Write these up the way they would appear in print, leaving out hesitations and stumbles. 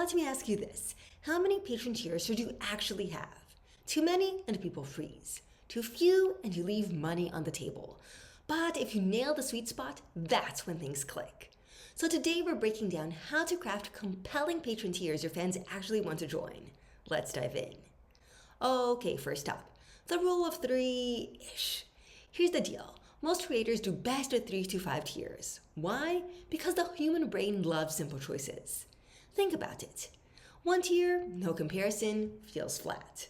let me ask you this. How many patron tiers should you actually have? Too many and people freeze. Too few and you leave money on the table. But if you nail the sweet spot, that's when things click. So today we're breaking down how to craft compelling patron tiers your fans actually want to join. Let's dive in. Okay, first up, the rule of 3-ish. Here's the deal. Most creators do best with 3 to 5 tiers. Why? Because the human brain loves simple choices. Think about it. 1 tier, no comparison, feels flat.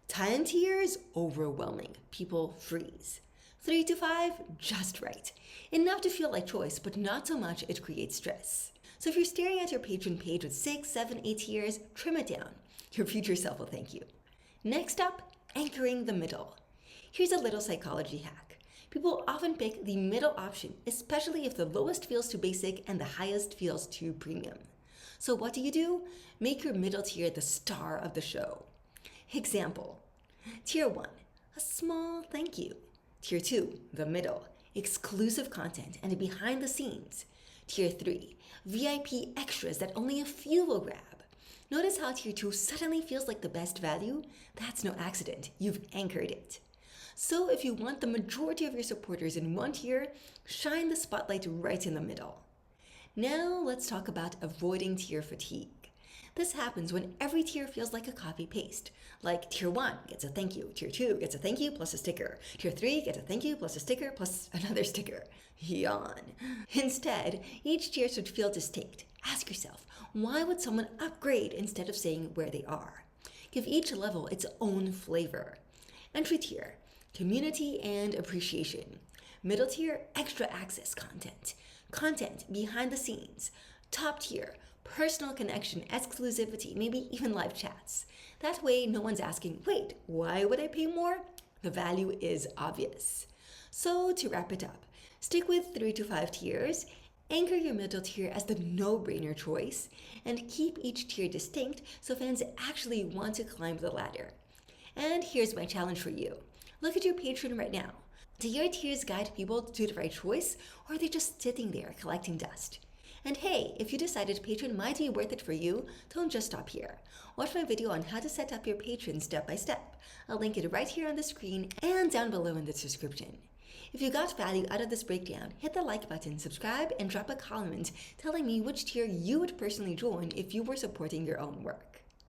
10 tiers, overwhelming, people freeze. 3 to 5, just right. Enough to feel like choice, but not so much it creates stress. So if you're staring at your patron page with 6, 7, 8 tiers, trim it down. Your future self will thank you. Next up, anchoring the middle. Here's a little psychology hack. People often pick the middle option, especially if the lowest feels too basic and the highest feels too premium. So what do? Make your middle tier the star of the show. Example, Tier 1, a small thank you. Tier 2, the middle, exclusive content and behind the scenes. Tier 3, VIP extras that only a few will grab. Notice how Tier 2 suddenly feels like the best value? That's no accident, you've anchored it. So if you want the majority of your supporters in one tier, shine the spotlight right in the middle. Now let's talk about avoiding tier fatigue. This happens when every tier feels like a copy-paste. Like Tier 1 gets a thank you, Tier 2 gets a thank you plus a sticker, Tier 3 gets a thank you plus a sticker plus another sticker. Yawn. Instead, each tier should feel distinct. Ask yourself, why would someone upgrade instead of saying where they are? Give each level its own flavor. Entry tier, community and appreciation. Middle tier, extra access content. Content behind the scenes. Top tier, personal connection, exclusivity, maybe even live chats. That way, no one's asking, wait, why would I pay more? The value is obvious. So to wrap it up, stick with 3 to 5 tiers, anchor your middle tier as the no-brainer choice, and keep each tier distinct so fans actually want to climb the ladder. And here's my challenge for you. Look at your Patreon right now. Do your tiers guide people to the right choice, or are they just sitting there collecting dust? And hey, if you decided Patreon might be worth it for you, don't just stop here. Watch my video on how to set up your Patreon step by step. I'll link it right here on the screen and down below in the description. If you got value out of this breakdown, hit the like button, subscribe, and drop a comment telling me which tier you would personally join if you were supporting your own work.